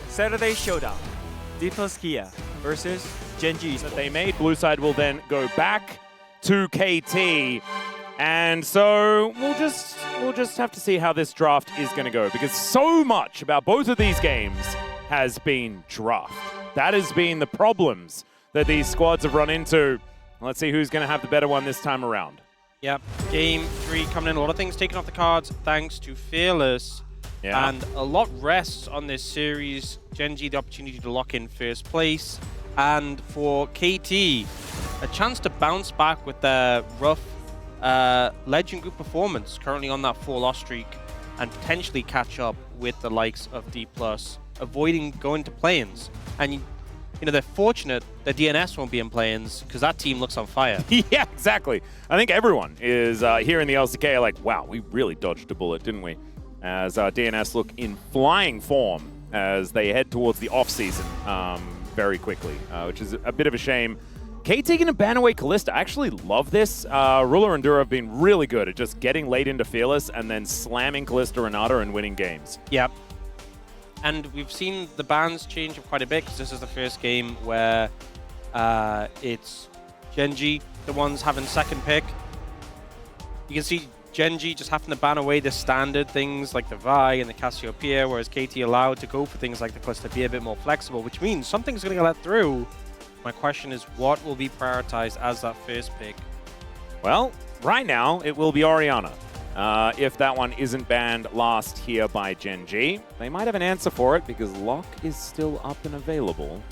Saturday Showdown. D+ Kia versus Genji that Esports. they made. Blue side will then go back to KT. And so we'll just have to see how this draft is going to go, because so much about both of these games has been draft. That has been the problems that these squads have run into. Let's see who's going to have the better one this time around. Yep, game 3 coming in. A lot of things taken off the cards thanks to Fearless. Yeah. And a lot rests on this series. Genji the opportunity to lock in first place. And for KT, a chance to bounce back with their rough Legend Group performance, currently on that 4-loss streak, and potentially catch up with the likes of D+, avoiding going to play-ins. And you know, they're fortunate that DNS won't be in play-ins, because that team looks on fire. Yeah, exactly. I think everyone is here in the LCK like, wow, we really dodged a bullet, didn't we? As DNS look in flying form as they head towards the off-season very quickly, which is a bit of a shame. KT taking to ban away Kalista. I actually love this. Ruler and Dura have been really good at just getting late into Fearless and then slamming Kalista Renata and winning games. Yep. And we've seen the bans change quite a bit, because this is the first game where it's Genji, the ones having second pick. You can see Genji just having to ban away the standard things like the Vi and the Cassiopeia, whereas KT allowed to go for things like the Kalista, be a bit more flexible, which means something's going to get let through. My question is, what will be prioritized as that first pick? Well, right now, it will be Orianna. If that one isn't banned last here by Genji, they might have an answer for it, because Lock is still up and available.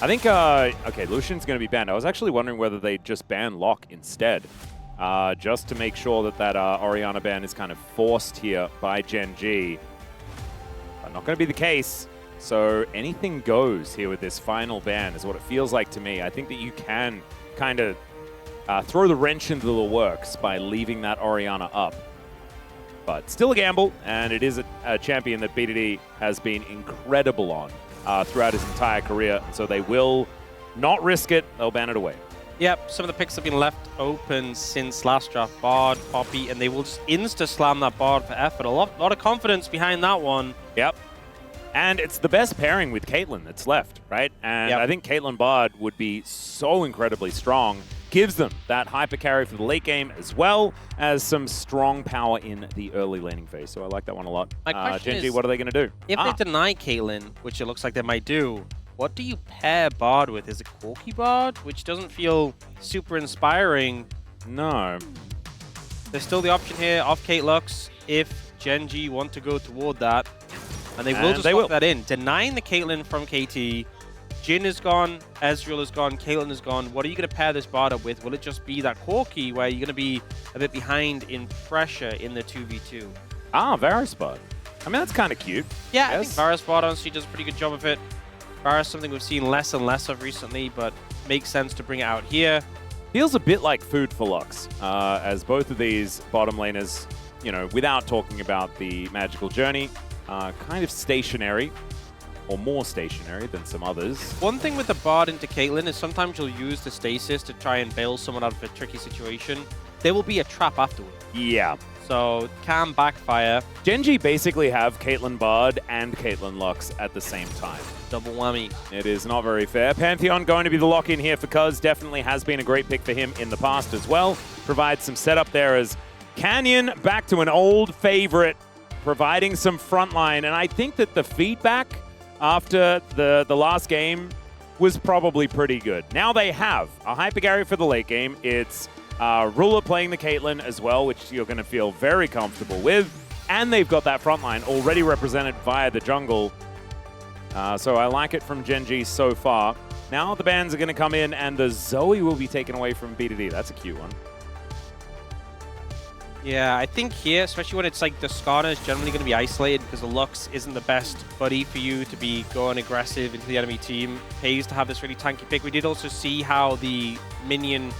I think, okay, Lucian's going to be banned. I was actually wondering whether they'd just ban Lock instead, just to make sure that that Orianna ban is kind of forced here by Genji. But not going to be the case. So anything goes here with this final ban is what it feels like to me. I think that you can kind of throw the wrench into the works by leaving that Orianna up. But still a gamble, and it is a champion that BDD has been incredible on throughout his entire career. So they will not risk it. They'll ban it away. Yep, some of the picks have been left open since last draft. Bard, Poppy, and they will just insta-slam that Bard for effort. A lot of confidence behind that one. Yep. And it's the best pairing with Caitlyn that's left, right? And yep. I think Caitlyn Bard would be so incredibly strong. Gives them that hyper carry for the late game, as well as some strong power in the early laning phase. So I like that one a lot. My question Genji, is, what are they going to do? If they deny Caitlyn, which it looks like they might do, what do you pair Bard with? Is it Corki Bard, which doesn't feel super inspiring? No. There's still the option here of Kate Lux if Genji want to go toward that. And they will just lock that in. Denying the Caitlyn from KT. Jhin is gone, Ezreal is gone, Caitlyn is gone. What are you going to pair this Bard up with? Will it just be that Corki where you're going to be a bit behind in pressure in the 2v2? Varus Bard. I mean, that's kind of cute. Yeah, I think Varus Bard honestly does a pretty good job of it. Varus, something we've seen less and less of recently, but makes sense to bring it out here. Feels a bit like food for Lux, as both of these bottom laners, you know, without talking about the magical journey, kind of stationary, or more stationary than some others. One thing with the Bard into Caitlyn is sometimes you'll use the stasis to try and bail someone out of a tricky situation. There will be a trap afterward. Yeah. So, can backfire. Genji basically have Caitlyn Bard and Caitlyn Lux at the same time. Double whammy. It is not very fair. Pantheon going to be the lock-in here for Cuz. Definitely has been a great pick for him in the past as well. Provides some setup there as Canyon back to an old favorite, providing some frontline. And I think that the feedback after the last game was probably pretty good. Now they have a Hyper Gary for the late game. It's Ruler playing the Caitlyn as well, which you're going to feel very comfortable with. And they've got that frontline already represented via the jungle. So I like it from Genji so far. Now the bans are going to come in, and the Zoe will be taken away from BDD. That's a cute one. Yeah, I think here, especially when it's like the Skarner is generally going to be isolated because the Lux isn't the best buddy for you to be going aggressive into the enemy team. Pays to have this really tanky pick. We did also see how the minion,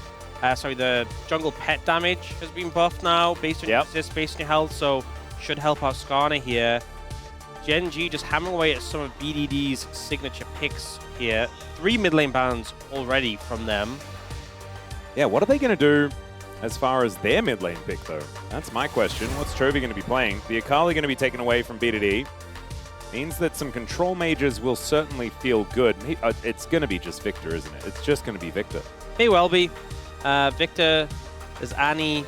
the jungle pet damage has been buffed now based on your assist, based on your health, so should help out Skarner here. Genji just hammering away at some of BDD's signature picks here. 3 mid lane bans already from them. Yeah, what are they going to do as far as their mid lane pick, though? That's my question. What's Chovy going to be playing? The Akali going to be taken away from BDD. Means that some control mages will certainly feel good. It's going to be just Victor, isn't it? It's just going to be Victor. May well be. Victor, there's Annie,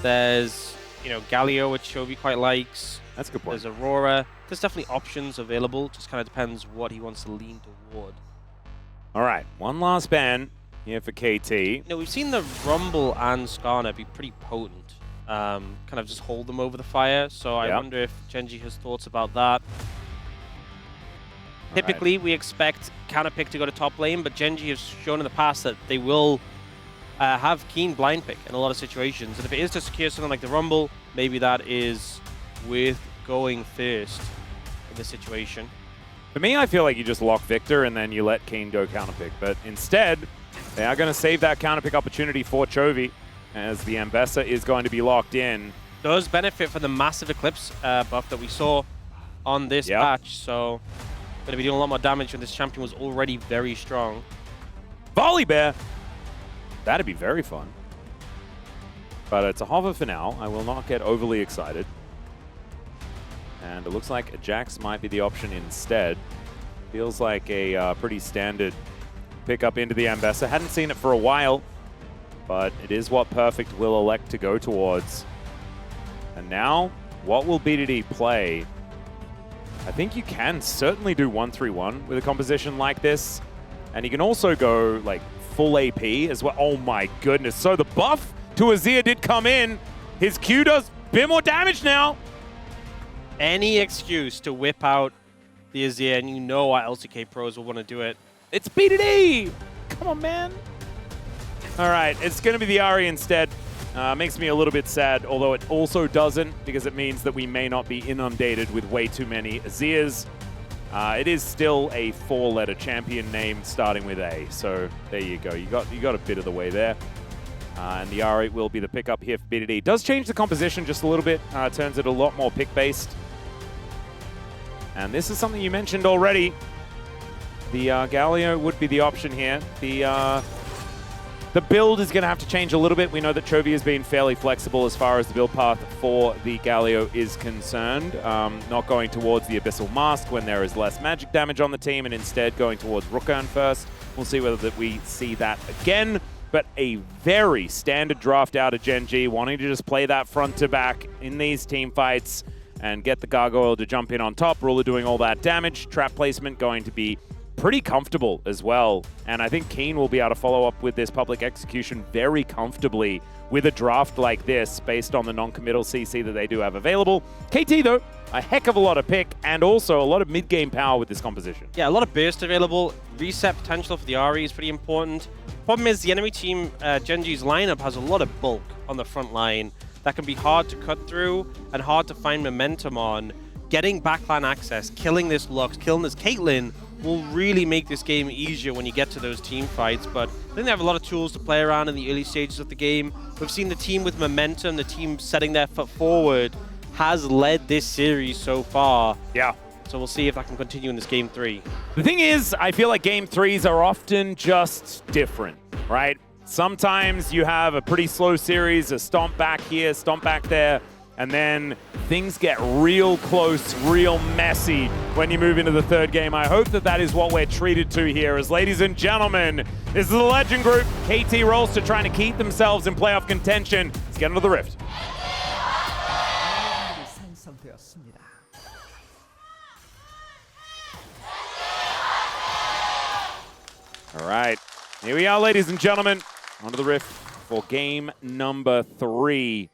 there's, Galio, which Chovy quite likes. That's a good point. There's Aurora. There's definitely options available. Just kind of depends what he wants to lean toward. All right, one last ban here for KT. We've seen the Rumble and Skarner be pretty potent. Kind of just hold them over the fire. So I wonder if Genji has thoughts about that. Typically, we expect counterpick to go to top lane, but Genji has shown in the past that they will have keen blind pick in a lot of situations. And if it is to secure something like the Rumble, maybe that is with going first in this situation. For me, I feel like you just lock Victor and then you let Keen go counterpick. But instead, they are going to save that counterpick opportunity for Chovy, as the Ambessa is going to be locked in. Does benefit from the massive Eclipse buff that we saw on this patch, so going to be doing a lot more damage when this champion was already very strong. Volley Bear! That'd be very fun. But it's a hover for now. I will not get overly excited. And it looks like a Jax might be the option instead. Feels like a pretty standard pickup into the Ambessa. Hadn't seen it for a while, but it is what Perfect will elect to go towards. And now, what will BDD play? I think you can certainly do 1-3-1 with a composition like this. And you can also go like full AP as well. Oh my goodness. So the buff to Azir did come in. His Q does a bit more damage now. Any excuse to whip out the Azir, and you know our LCK pros will want to do it. It's BDD! Come on, man. All right, it's going to be the Ahri instead. Makes me a little bit sad, although it also doesn't, because it means that we may not be inundated with way too many Azirs. It is still a 4-letter champion name starting with A, so there you go. You got a bit of the way there. And the R8 will be the pickup here for BDD. Does change the composition just a little bit, turns it a lot more pick-based. And this is something you mentioned already. The Galio would be the option here. The build is going to have to change a little bit. We know that Chovy has been fairly flexible as far as the build path for the Galio is concerned. Not going towards the Abyssal Mask when there is less magic damage on the team, and instead going towards Rookern first. We'll see whether we see that again. But a very standard draft out of Genji, wanting to just play that front to back in these team fights and get the Gargoyle to jump in on top. Ruler doing all that damage. Trap placement going to be pretty comfortable as well. And I think Keen will be able to follow up with this public execution very comfortably with a draft like this based on the non-committal CC that they do have available. KT, though, a heck of a lot of pick and also a lot of mid-game power with this composition. Yeah, a lot of burst available. Reset potential for the Ahri is pretty important. Problem is the enemy team, Genji's lineup, has a lot of bulk on the front line that can be hard to cut through and hard to find momentum on. Getting backline access, killing this Lux, killing this Caitlyn will really make this game easier when you get to those team fights. But I think they have a lot of tools to play around in the early stages of the game. We've seen the team with momentum, the team setting their foot forward, has led this series so far. Yeah. So we'll see if that can continue in this Game 3. The thing is, I feel like Game 3s are often just different, right? Sometimes you have a pretty slow series, a stomp back here, stomp back there, and then things get real close, real messy when you move into the third game. I hope that that is what we're treated to here. As ladies and gentlemen, this is the Legend Group. KT rolls to trying to keep themselves in playoff contention. Let's get into the Rift. All right, here we are, ladies and gentlemen, onto the Rift for game number 3.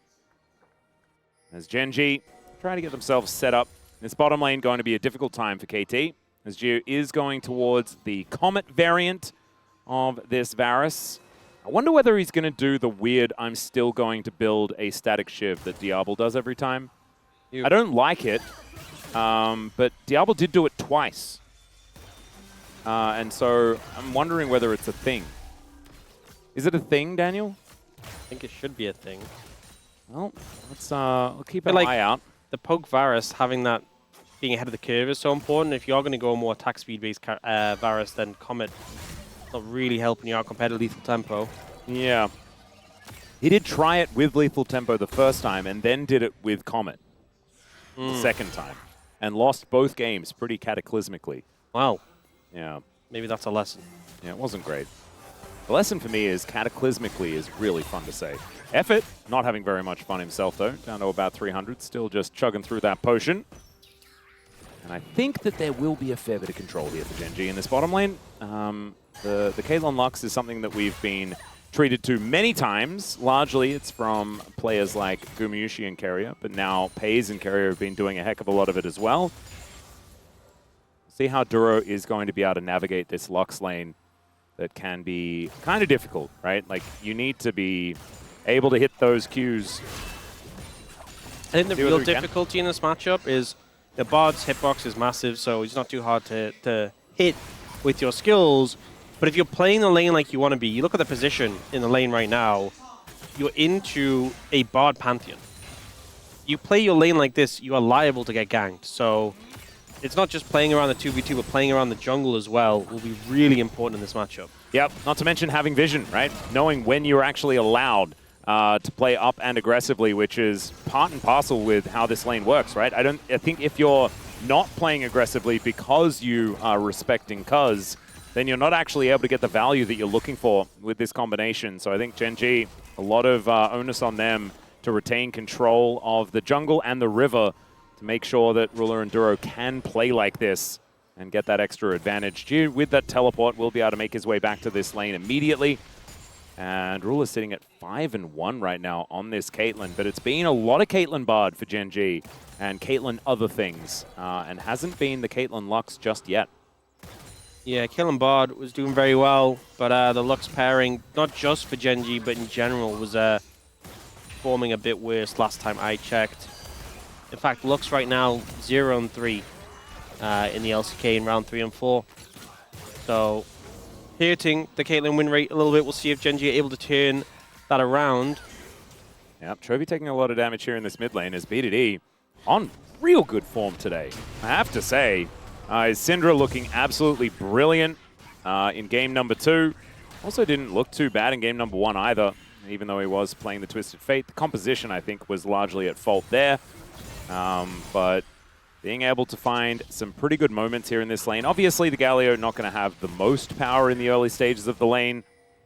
As Genji trying to get themselves set up. This bottom lane going to be a difficult time for KT, as Gio is going towards the Comet variant of this Varus. I wonder whether he's going to do the weird, I'm still going to build a static Shiv that Diablo does every time. I don't like it, but Diablo did do it twice. And so I'm wondering whether it's a thing. Is it a thing, Daniel? I think it should be a thing. Well, we'll keep an eye out. The poke Varus, having that being ahead of the curve is so important. If you're going to go more attack speed based Varus, then Comet not really helping you out compared to Lethal Tempo. Yeah. He did try it with Lethal Tempo the first time and then did it with Comet the second time. and lost both games pretty cataclysmically. Wow. Yeah. Maybe that's a lesson. Yeah, it wasn't great. The lesson for me is cataclysmically is really fun to say. Effort, not having very much fun himself though, down to about 300, still just chugging through that potion. And I think that there will be a fair bit of control here for Gen G in this bottom lane. The Caitlyn Lux is something that we've been treated to many times. Largely, it's from players like Gumiyushi and Keria, but now Pays and Keria have been doing a heck of a lot of it as well. See how Duro is going to be able to navigate this Lux lane that can be kind of difficult, right? Like, you need to be able to hit those Qs. I think the real difficulty in this matchup is the Bard's hitbox is massive, so it's not too hard to hit with your skills. But if you're playing the lane like you want to be, you look at the position in the lane right now, you're into a Bard Pantheon. You play your lane like this, you are liable to get ganked. So it's not just playing around the 2v2, but playing around the jungle as well will be really important in this matchup. Yep, not to mention having vision, right? Knowing when you're actually allowed to play up and aggressively, which is part and parcel with how this lane works, right? I think if you're not playing aggressively because you are respecting Cuz, then you're not actually able to get the value that you're looking for with this combination. So I think Gen G, a lot of onus on them to retain control of the jungle and the river to make sure that Ruler and Duro can play like this and get that extra advantage. G, with that teleport, will be able to make his way back to this lane immediately. And Ruler's sitting at 5-1 right now on this Caitlyn, but it's been a lot of Caitlyn Bard for Gen G and Caitlyn other things, and hasn't been the Caitlyn Lux just yet. Yeah, Caitlyn Bard was doing very well, but the Lux pairing, not just for Gen G, but in general, was forming a bit worse last time I checked. In fact, Lux right now 0-3 in the LCK in round 3 and 4. So hurting the Caitlyn win rate a little bit. We'll see if Gen G are able to turn that around. Yep, Trophy taking a lot of damage here in this mid lane as BDD on real good form today. I have to say, is Syndra looking absolutely brilliant in game number 2. Also didn't look too bad in game number 1 either, even though he was playing the Twisted Fate. The composition, I think, was largely at fault there. But being able to find some pretty good moments here in this lane. Obviously, the Galio not going to have the most power in the early stages of the lane,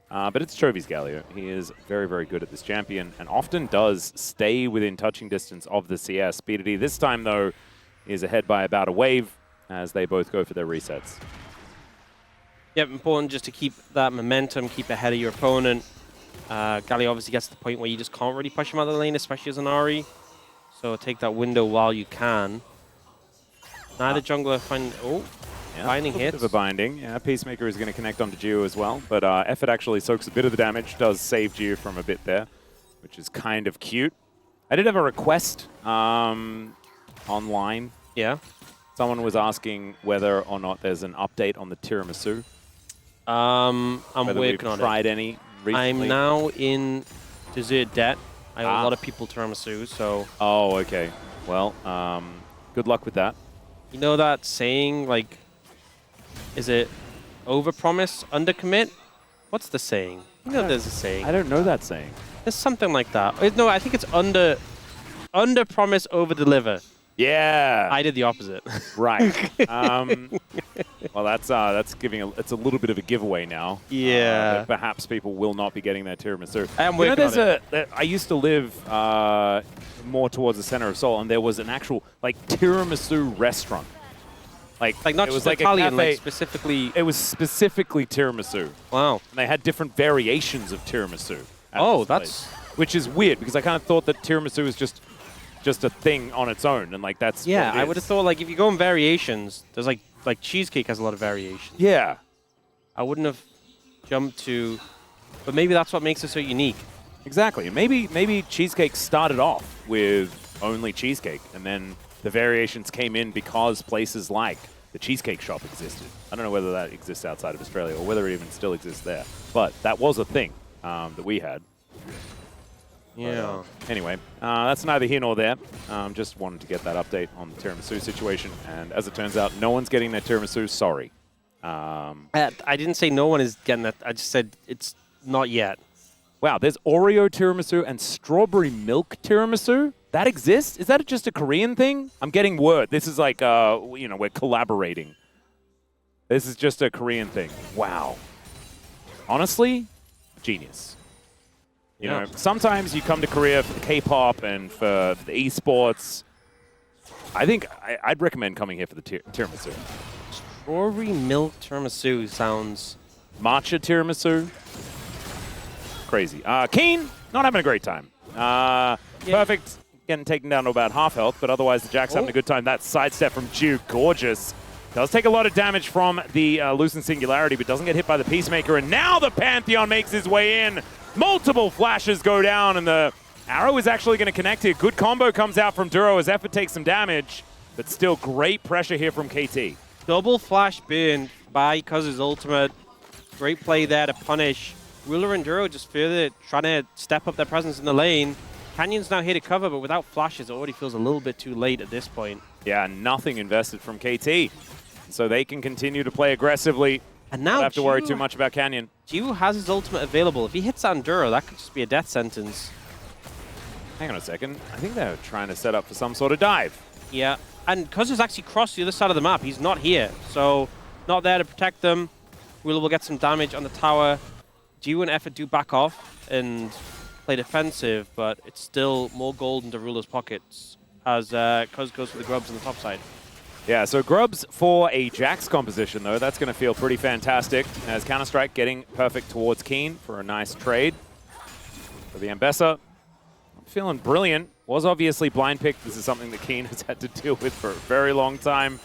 but it's Chovy's Galio. He is very, very good at this champion and often does stay within touching distance of the CS. BDD this time, though, is ahead by about a wave as they both go for their resets. Yep, important just to keep that momentum, keep ahead of your opponent. Galio obviously gets to the point where you just can't really push him out of the lane, especially as an Ahri. So take that window while you can. Neither jungler finding hits. Bit of a binding. Yeah, Peacemaker is going to connect onto Geo as well, but Effort actually soaks a bit of the damage, does save Geo from a bit there, which is kind of cute. I did have a request online. Yeah. Someone was asking whether or not there's an update on the tiramisu. I'm working on it. Tried any recently? I'm now in dessert debt. I owe a lot of people tiramisu, so... Oh, okay. Well, good luck with that. You know that saying, like, is it overpromise, undercommit? What's the saying? You know there's a saying. I don't know that saying. There's something like that. No, I think it's under promise, over deliver. Yeah. I did the opposite. Right. Well, that's giving it's a little bit of a giveaway now. Yeah. That perhaps people will not be getting their tiramisu. I am working on it. I used to live more towards the center of Seoul, and there was an actual tiramisu restaurant. Like not it just was like Italian, a cafe. like specifically. It was specifically tiramisu. Wow. And they had different variations of tiramisu. Oh, that's... Which is weird, because I kind of thought that tiramisu was just a thing on its own, and like that's yeah. I would have thought like if you go in variations, there's like cheesecake has a lot of variations. Yeah. I wouldn't have jumped to, but maybe that's what makes it so unique. Exactly. Maybe cheesecake started off with only cheesecake, and then the variations came in because places like the Cheesecake Shop existed. I don't know whether that exists outside of Australia or whether it even still exists there, but that was a thing that we had. Yeah. Anyway, that's neither here nor there. Just wanted to get that update on the tiramisu situation, and as it turns out, no one's getting their tiramisu. Sorry. I didn't say no one is getting that. I just said it's not yet. Wow, there's Oreo tiramisu and strawberry milk tiramisu? that exists? Is that just a Korean thing? I'm getting word. This is like, you know, we're collaborating. This is just a Korean thing. Wow. Honestly, genius. You know, sometimes you come to Korea for the K-pop and for the esports. I think I'd recommend coming here for the tiramisu. Strawberry milk tiramisu sounds... Matcha tiramisu. Crazy. Keen, not having a great time. Perfect, getting taken down to about half health, but otherwise the Jack's having a good time. That sidestep from Ju, gorgeous. Does take a lot of damage from the Lucent Singularity, but doesn't get hit by the Peacemaker. And now the Pantheon makes his way in. Multiple flashes go down, and the arrow is actually going to connect here. Good combo comes out from Duro as Effort takes some damage, but still great pressure here from KT. Double flash burn by Cuz's ultimate. Great play there to punish. Ruler and Duro just further trying to step up their presence in the lane. Canyon's now here to cover, but without flashes, it already feels a little bit too late at this point. Yeah, nothing invested from KT. So they can continue to play aggressively. And now don't have to worry too much about Canyon. Jiwoo has his ultimate available. If he hits on Duro, that could just be a death sentence. Hang on a second. I think they're trying to set up for some sort of dive. Yeah, and Cuz has actually crossed the other side of the map. He's not here, so not there to protect them. Ruler will get some damage on the tower. Jiwoo and Effort do back off and play defensive, but it's still more gold into Ruler's pockets as Cuz goes for the grubs on the top side. Yeah, so grubs for a Jax composition, though. That's going to feel pretty fantastic. As Counter-Strike getting perfect towards Keen for a nice trade. For the Ambessa, I'm feeling brilliant. Was obviously blind picked. This is something that Keen has had to deal with for a very long time.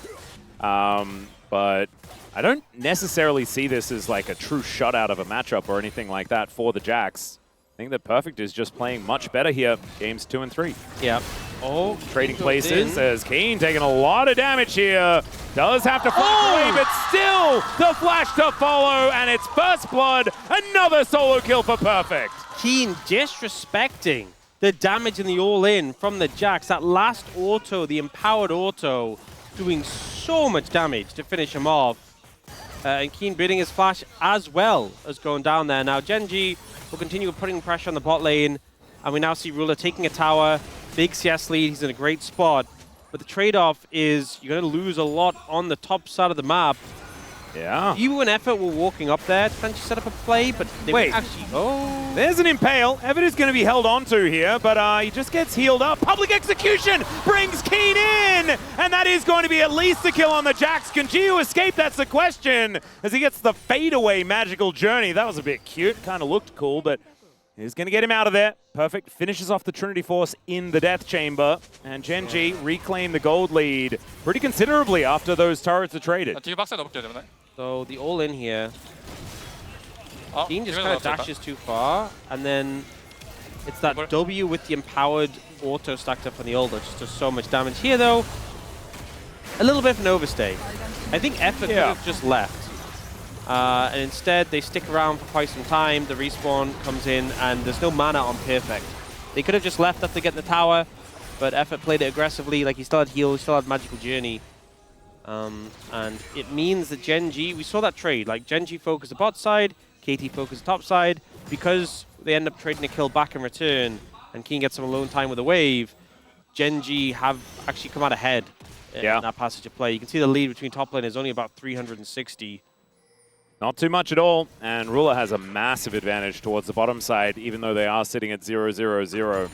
But I don't necessarily see this as like a true shutout of a matchup or anything like that for the Jax. I think that Perfect is just playing much better here, games 2 and 3. Yeah. Oh, trading places as Keen taking a lot of damage here. Does have to flash away, but still the flash to follow, and it's first blood. Another solo kill for Perfect. Keen disrespecting the damage in the all-in from the Jax. That last auto, the empowered auto, doing so much damage to finish him off. And Keen bidding his flash as well as going down there. Now Genji will continue putting pressure on the bot lane, and we now see Ruler taking a tower. Big CS lead, he's in a great spot. But the trade-off is you're going to lose a lot on the top side of the map. Yeah. You and Effort were walking up there to potentially set up a play, but they were actually... Oh. There's an Impale. Effort is going to be held onto here, but he just gets healed up. Public Execution brings Keen in, and that is going to be at least a kill on the Jax. Can Jiwoo escape? That's the question, as he gets the fadeaway magical journey. That was a bit cute. Kind of looked cool, but he's going to get him out of there. Perfect. Finishes off the Trinity Force in the Death Chamber. And Genji reclaim the gold lead pretty considerably after those turrets are traded. So the all-in here. Keen just kind of dashes too far. And then it's that W with the empowered auto stacked up on the ult that just does so much damage. Here, though, a little bit of an overstay. I think Effort could have just left. And instead, they stick around for quite some time. The respawn comes in, and there's no mana on Perfect. They could have just left after getting the tower, but Effort played it aggressively. Like, he still had heal, he still had Magical Journey. And it means that Genji, we saw that trade. Like, Genji focused the bot side, KT focused the top side. Because they end up trading a kill back in return, and Keen gets some alone time with a wave, Genji have actually come out ahead in that passage of play. You can see the lead between top lane is only about 360. Not too much at all, and Ruler has a massive advantage towards the bottom side, even though they are sitting at 0-0-0.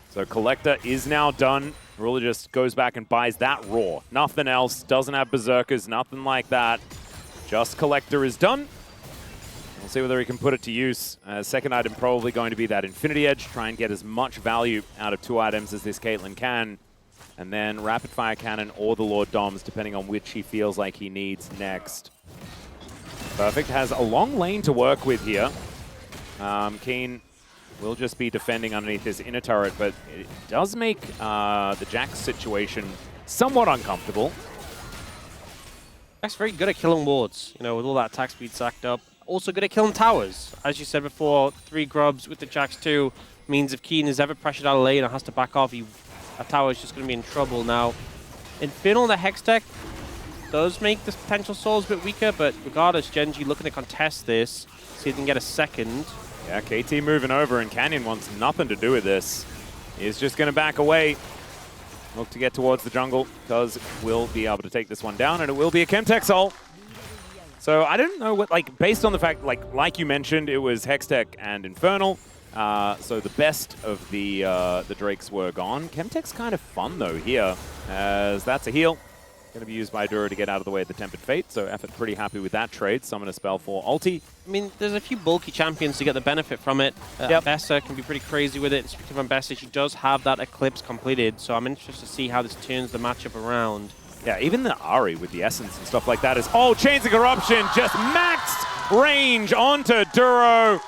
So Collector is now done. Ruler just goes back and buys that Raw. Nothing else, doesn't have Berserkers, nothing like that. Just Collector is done. We'll see whether he can put it to use. Second item probably going to be that Infinity Edge, try and get as much value out of 2 items as this Caitlyn can. And then Rapid Fire Cannon or the Lord Doms, depending on which he feels like he needs next. Perfect has a long lane to work with here. Keen will just be defending underneath his inner turret, but it does make the Jax situation somewhat uncomfortable. Jax very good at killing wards, you know, with all that attack speed stacked up. Also good at killing towers. As you said before, 3 grubs with the Jax 2 means if Keen is ever pressured out of lane or has to back off, a tower is just going to be in trouble now. Infernal, the Hex tech, does make the potential souls a bit weaker, but regardless, Genji looking to contest this, see if he can get a second. Yeah, KT moving over, and Canyon wants nothing to do with this. is just going to back away. Look to get towards the jungle, because we'll be able to take this one down, and it will be a Chemtech ult. So I don't know what, like, based on the fact, like you mentioned, it was Hextech and Infernal. So the best of the Drakes were gone. Chemtech's kind of fun though here, as that's a heal. Going to be used by Dura to get out of the way of the Tempered Fate, so Effort pretty happy with that trade. Summon a spell for ulti. I mean, there's a few bulky champions to get the benefit from it. Bessa can be pretty crazy with it. Speaking of Bessa, she does have that Eclipse completed, so I'm interested to see how this turns the matchup around. Yeah, even the Ahri with the Essence and stuff like that is... Oh, Chains of Corruption just maxed range onto Duro.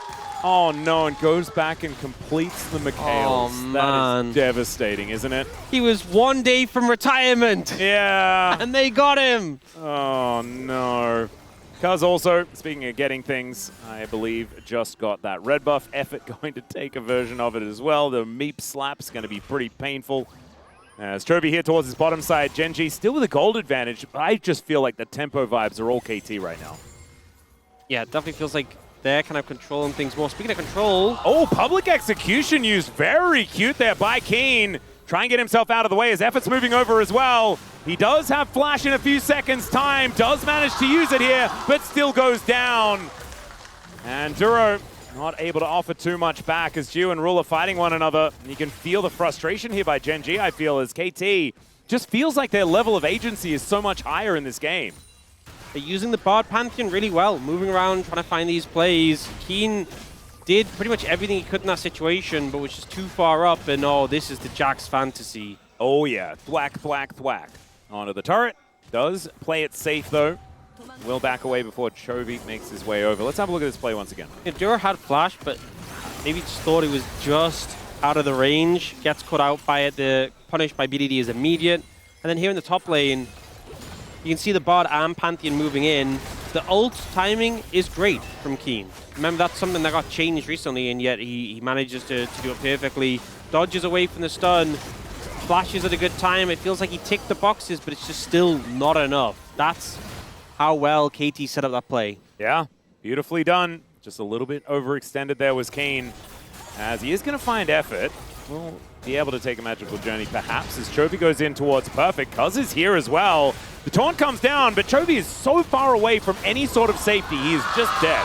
Oh no, and goes back and completes the McHales. Oh, man. That is devastating, isn't it? He was 1 day from retirement. Yeah. And they got him. Oh no. Cuz also, speaking of getting things, I believe just got that red buff. Effort going to take a version of it as well. The Meep slap's going to be pretty painful. As Chovy here towards his bottom side, Genji still with a gold advantage. I just feel like the tempo vibes are all KT right now. Yeah, it definitely feels like they're kind of controlling things more. Speaking of control... Oh, public execution used very cute there by Keen. Try and get himself out of the way as Effort's moving over as well. He does have flash in a few seconds time, does manage to use it here, but still goes down. And Duro not able to offer too much back as Ju and Rule are fighting one another. And you can feel the frustration here by Genji, I feel, as KT just feels like their level of agency is so much higher in this game. They're using the Bard Pantheon really well, moving around, trying to find these plays. Keen did pretty much everything he could in that situation, but was just too far up, and oh, this is the Jax fantasy. Oh yeah, thwack, thwack, thwack. Onto the turret. Does play it safe though. Will back away before Chovy makes his way over. Let's have a look at this play once again. Yeah, Dura had flash, but maybe just thought he was just out of the range. Gets caught out by it. The punish by BDD is immediate. And then here in the top lane, you can see the Bard and Pantheon moving in. The ult timing is great from Keen. Remember, that's something that got changed recently, and yet he manages to do it perfectly. Dodges away from the stun, flashes at a good time. It feels like he ticked the boxes, but it's just still not enough. That's how well KT set up that play. Yeah, beautifully done. Just a little bit overextended there was Kane, as he is going to find Effort. Will be able to take a magical journey, perhaps, as Chovy goes in towards Perfect. Cuz is here as well. The taunt comes down, but Chovy is so far away from any sort of safety, he is just dead.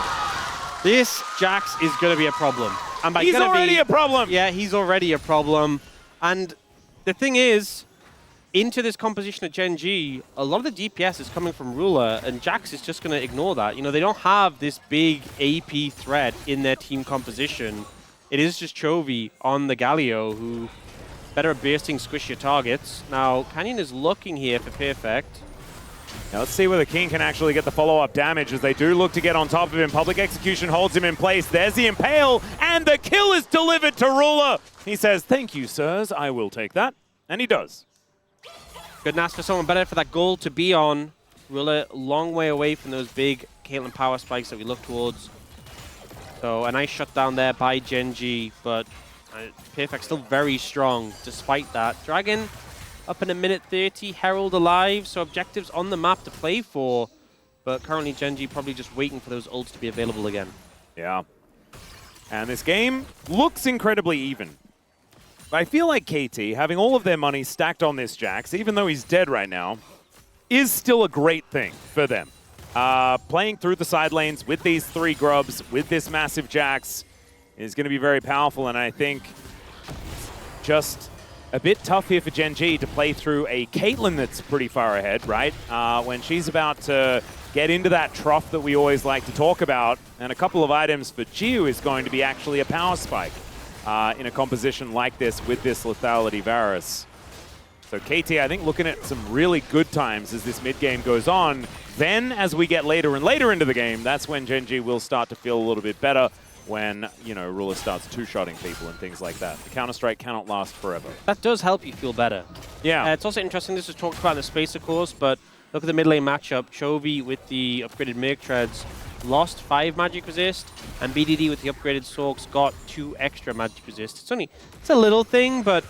This Jax is going to be a problem. And by he's already a problem! Yeah, he's already a problem. And the thing is, into this composition of Genji, a lot of the DPS is coming from Ruler, and Jax is just going to ignore that. You know, they don't have this big AP threat in their team composition. It is just Chovy on the Galio, who better at bursting squishier targets. Now, Canyon is looking here for Perfect. Now let's see whether King can actually get the follow-up damage, as they do look to get on top of him. Public Execution holds him in place. There's the Impale, and the kill is delivered to Ruler. He says, "Thank you, sirs, I will take that." And he does. Couldn't ask for someone better for that goal to be on. Ruler a long way away from those big Caitlyn power spikes that we look towards. So a nice shutdown there by Genji, but Perfect still very strong despite that. Dragon up in a minute 30, Herald alive, so objectives on the map to play for. But currently Genji probably just waiting for those ults to be available again. Yeah. And this game looks incredibly even. I feel like KT, having all of their money stacked on this Jax, even though he's dead right now, is still a great thing for them. Playing through the side lanes with these 3 grubs, with this massive Jax, is going to be very powerful, and I think just a bit tough here for Genji to play through a Caitlyn that's pretty far ahead, right? When she's about to get into that trough that we always like to talk about, and a couple of items for Jiu is going to be actually a power spike in a composition like this with this lethality Varus. So KT, I think, looking at some really good times as this mid-game goes on. Then, as we get later and later into the game, that's when Genji will start to feel a little bit better when, you know, Ruler starts two-shotting people and things like that. The Counter-Strike cannot last forever. That does help you feel better. Yeah. It's also interesting, this was talked about in the space, of course, but look at the mid-lane matchup. Chovy with the upgraded Merc Treads lost 5 magic resist, and BDD with the upgraded Sorks got 2 extra magic resist. It's a little thing, but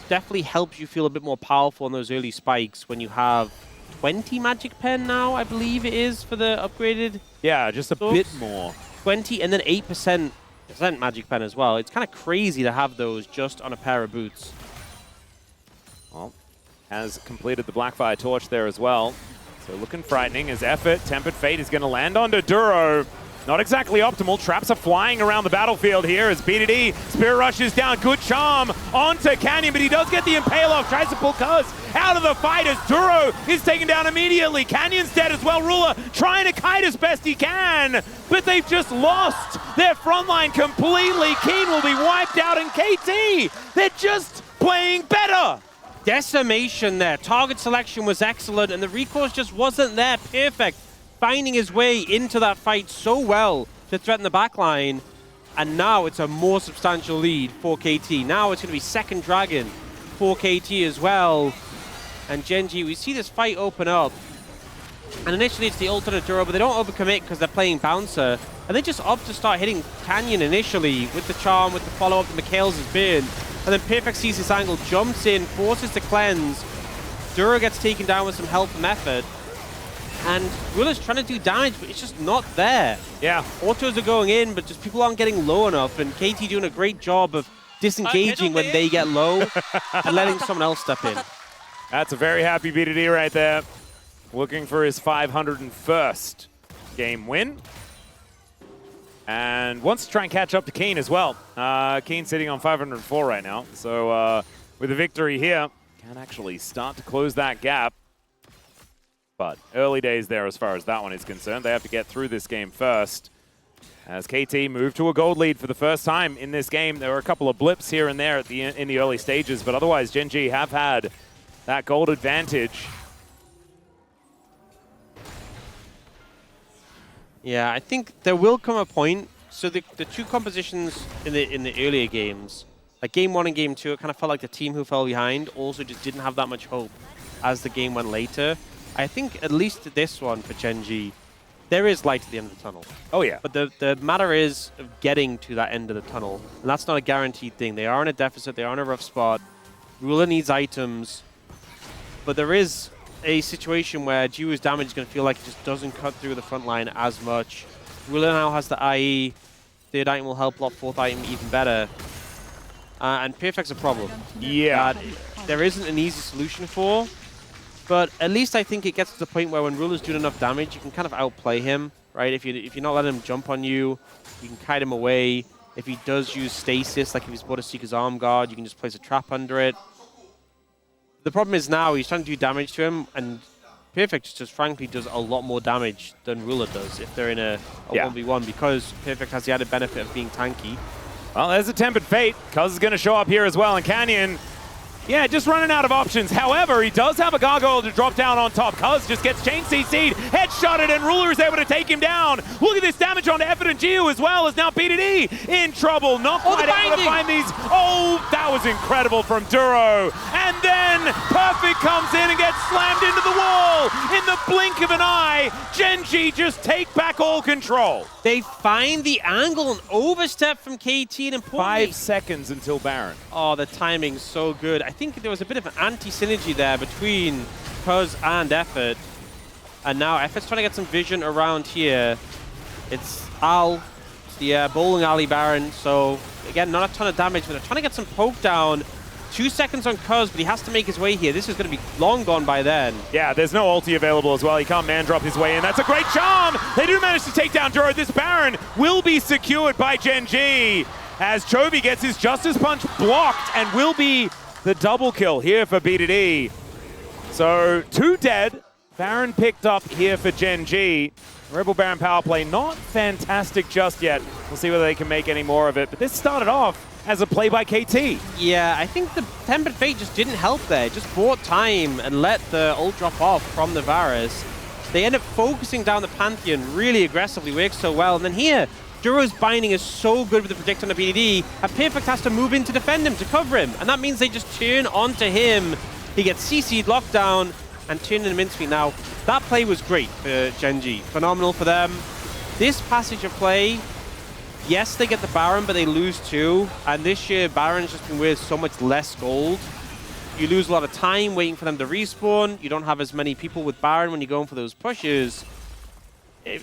definitely helps you feel a bit more powerful on those early spikes when you have 20 magic pen now, I believe it is, for the upgraded. Yeah, just a Sorks. bit more. 20 and then 8% Magic Pen as well. It's kind of crazy to have those just on a pair of boots. Well, has completed the Blackfire Torch there as well. So looking frightening as effort. Tempered Fate is going to land onto Duro. Not exactly optimal. Traps are flying around the battlefield here as BDD Spirit rushes down. Good charm onto Canyon, but he does get the Impale off. Tries to pull Cuz out of the fight as Duro is taken down immediately. Canyon's dead as well. Ruler trying to kite as best he can, but they've just lost their front line completely. Keen will be wiped out, and KT, they're just playing better. Decimation there. Target selection was excellent, and the recourse just wasn't there. Perfect. Finding his way into that fight so well to threaten the backline. And now it's a more substantial lead for KT. Now it's going to be second Dragon for KT as well. And Gen.G, we see this fight open up. And initially it's the alternate Duro, but they don't overcommit because they're playing Bouncer. And they just opt to start hitting Canyon initially with the charm, with the follow-up, the Mikhail's has been. And then Perfect sees this angle, jumps in, forces to cleanse. Duro gets taken down with some help from effort. And Ruler's trying to do damage, but it's just not there. Yeah. Autos are going in, but just people aren't getting low enough. And KT doing a great job of disengaging when they get low and letting someone else step in. That's a very happy BDD right there. Looking for his 501st game win. And wants to try and catch up to Keen as well. Keen sitting on 504 right now. So with a victory here, can actually start to close that gap. But early days there as far as that one is concerned. They have to get through this game first. As KT move to a gold lead for the first time in this game. There were a couple of blips here and there at in the early stages, but otherwise Gen.G have had that gold advantage. Yeah, I think there will come a point. So the two compositions in the earlier games, like game 1 and game 2, it kind of felt like the team who fell behind also just didn't have that much hope as the game went later. I think at least this one for Gen.G, there is light at the end of the tunnel. Oh yeah. But the matter is of getting to that end of the tunnel. And that's not a guaranteed thing. They are in a deficit, they are in a rough spot. Ruler needs items. But there is a situation where Jiwoo's damage is going to feel like it just doesn't cut through the front line as much. Ruler now has the IE. Third item will help lot, fourth item even better. And Perfect's a problem. Yeah. There isn't an easy solution for. But at least I think it gets to the point where when Ruler's doing enough damage, you can kind of outplay him, right? If you're not letting him jump on you, you can kite him away. If he does use stasis, like if he's bought a Seeker's Arm Guard, you can just place a trap under it. The problem is now he's trying to do damage to him, and Perfect just frankly does a lot more damage than Ruler does if they're in a 1v1, because Perfect has the added benefit of being tanky. Well, there's a Tempered Fate. Cuz is going to show up here as well, and Canyon, yeah, just running out of options. However, he does have a gargoyle to drop down on top. Cuz just gets chain CC'd, headshotted, and Ruler is able to take him down. Look at this damage onto Effort and Geo as well, as now BDD in trouble. Not quite able to find these. Oh, that was incredible from Duro. And then Perfect comes in and gets slammed into the wall. In the blink of an eye, Gen.G just take back all control. They find the angle and overstep from KT, and importantly, 5 seconds until Baron. Oh, the timing's so good. I think there was a bit of an anti-synergy there between Cuz and Effort. And now Effort's trying to get some vision around here. It's Al, the bowling alley Baron. So, again, not a ton of damage, but they're trying to get some poke down. 2 seconds on Cuz, but he has to make his way here. This is going to be long gone by then. Yeah, there's no ulti available as well. He can't man drop his way in. That's a great charm. They do manage to take down Duro. This Baron will be secured by Gen.G as Chovy gets his Justice Punch blocked and will be the double kill here for BDD. So 2 dead. Baron picked up here for Gen.G. Rebel Baron power play not fantastic just yet. We'll see whether they can make any more of it. But this started off as a play by KT. Yeah, I think the Tempered Fate just didn't help there. It just bought time and let the ult drop off from the Varus. They end up focusing down the Pantheon really aggressively, works so well. And then here, Duro's binding is so good with the predict on the BDD, and Perfect has to move in to defend him, to cover him. And that means they just turn onto him. He gets CC'd, locked down, and turned into mincemeat. Now, that play was great for Gen.G. Phenomenal for them. This passage of play, yes, they get the Baron, but they lose too. And this year, Baron's just been worth so much less gold. You lose a lot of time waiting for them to respawn. You don't have as many people with Baron when you're going for those pushes.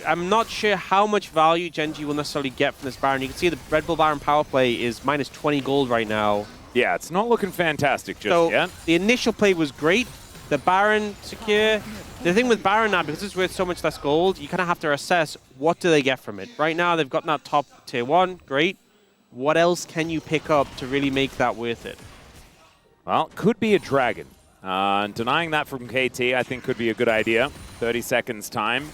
I'm not sure how much value Gen G will necessarily get from this Baron. You can see the Red Bull Baron power play is minus 20 gold right now. Yeah, it's not looking fantastic just So yet. the initial play was great. The Baron secure. The thing with Baron now, because it's worth so much less gold, you kind of have to assess what do they get from it. Right now, they've gotten that top tier 1. Great. What else can you pick up to really make that worth it? Well, could be a dragon. Denying that from KT, I think, could be a good idea. 30 seconds time.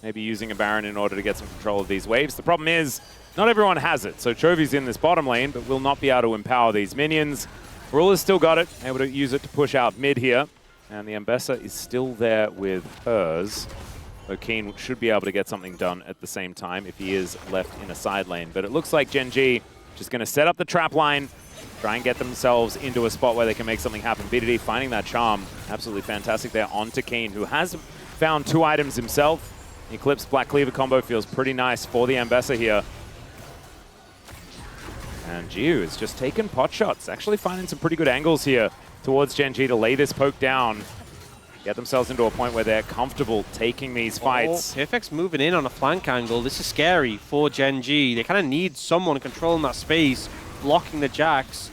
Maybe using a Baron in order to get some control of these waves. The problem is, not everyone has it. So Chovy's in this bottom lane, but will not be able to empower these minions. Ruler's still got it, able to use it to push out mid here. And the Ambessa is still there with hers. So Keen should be able to get something done at the same time if he is left in a side lane. But it looks like Gen G just going to set up the trap line, try and get themselves into a spot where they can make something happen. BDD finding that charm. Absolutely fantastic there onto Keen, who has found 2 items himself. Eclipse Black Cleaver combo feels pretty nice for the Ambessa here. And Jiu is just taking pot shots, actually finding some pretty good angles here towards Gen G to lay this poke down, get themselves into a point where they're comfortable taking these fights. Perfect's moving in on a flank angle. This is scary for Gen G. They kind of need someone controlling that space, blocking the Jax.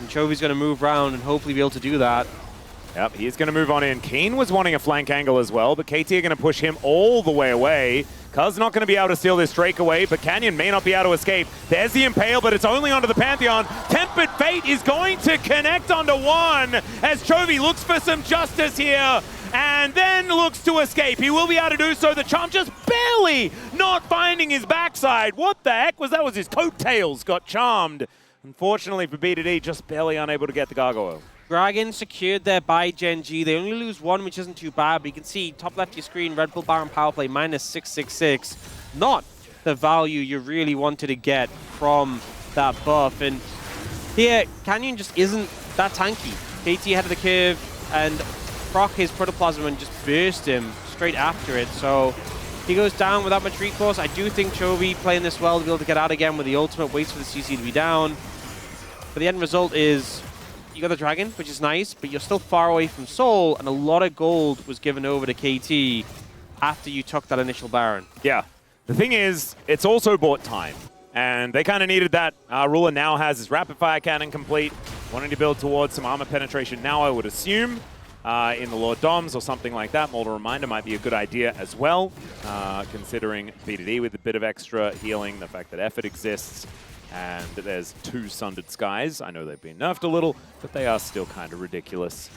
And Chovy's going to move around and hopefully be able to do that. Yep, he's going to move on in. Keen was wanting a flank angle as well, but KT are going to push him all the way away. Cuz not going to be able to steal this Drake away, but Canyon may not be able to escape. There's the Impale, but it's only onto the Pantheon. Tempered Fate is going to connect onto one as Chovy looks for some justice here and then looks to escape. He will be able to do so. The Charm just barely not finding his backside. What the heck was that? Was his coattails got charmed. Unfortunately for BDD, just barely unable to get the gargoyle. Dragon secured there by Gen G. They only lose 1, which isn't too bad, but you can see top left of your screen, Red Bull Baron power play minus 666. Not the value you really wanted to get from that buff. And here, Canyon just isn't that tanky. KT ahead of the curve and proc his Protoplasm and just burst him straight after it. So he goes down without much recourse. I do think Chovy playing this well to be able to get out again with the ultimate, waits for the CC to be down. But the end result is you got the Dragon, which is nice, but you're still far away from Soul, and a lot of gold was given over to KT after you took that initial Baron. Yeah. The thing is, it's also bought time, and they kind of needed that. Ruler now has his rapid fire cannon complete, wanting to build towards some armor penetration now, I would assume, in the Lord Doms or something like that. Molder Reminder might be a good idea as well, considering BDD with a bit of extra healing, the fact that effort exists. And there's 2 Sundered Skies. I know they've been nerfed a little, but they are still kind of ridiculous.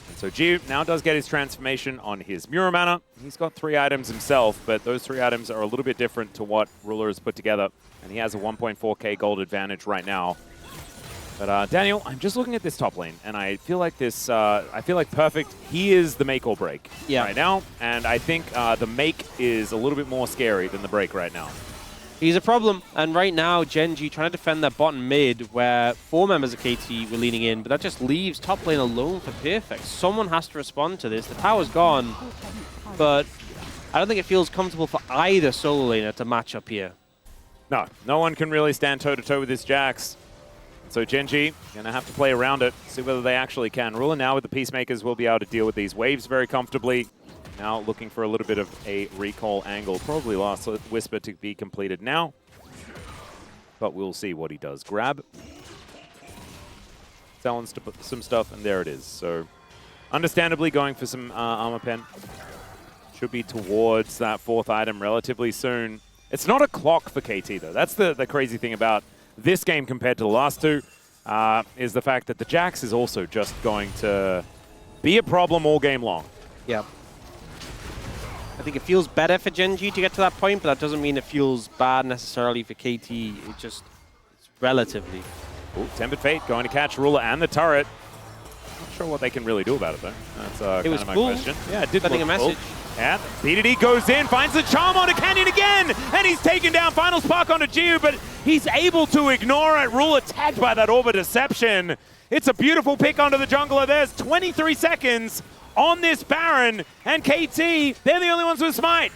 And so Jiu now does get his transformation on his Muramana. He's got 3 items himself, but those 3 items are a little bit different to what Ruler has put together. And he has a 1.4k gold advantage right now. But Daniel, I'm just looking at this top lane, and I feel like this, I feel like Perfect, he is the make or break right now. And I think the make is a little bit more scary than the break right now. He's a problem, and right now Gen G trying to defend their bottom mid where 4 members of KT were leaning in, but that just leaves top lane alone for Perfect. Someone has to respond to this. The tower's gone, but I don't think it feels comfortable for either solo laner to match up here. No, no one can really stand toe-to-toe with this Jax. So Gen G going to have to play around it, see whether they actually can. Ruler now with the Peacemakers will be able to deal with these waves very comfortably. Now looking for a little bit of a recall angle. Probably Last Whisper to be completed now. But we'll see what he does. Grab. Selling some stuff, and there it is. So understandably going for some armor pen. Should be towards that 4th item relatively soon. It's not a clock for KT though. That's the crazy thing about this game compared to the last 2. Is the fact that the Jax is also just going to be a problem all game long. Yeah. I think it feels better for Gen G to get to that point, but that doesn't mean it feels bad necessarily for KT. It's relatively. Ooh, Tempered Fate going to catch Ruler and the turret. Not sure what they can really do about it though. That's kind of my question. Yeah, it did sending a message. Cool. And BDD goes in, finds the charm onto Canyon again, and he's taken down. Final spark onto Jiu, but he's able to ignore it. Ruler tagged by that Orb of Deception. It's a beautiful pick onto the jungler. There's 23 seconds on this Baron, and KT, they're the only ones with Smite.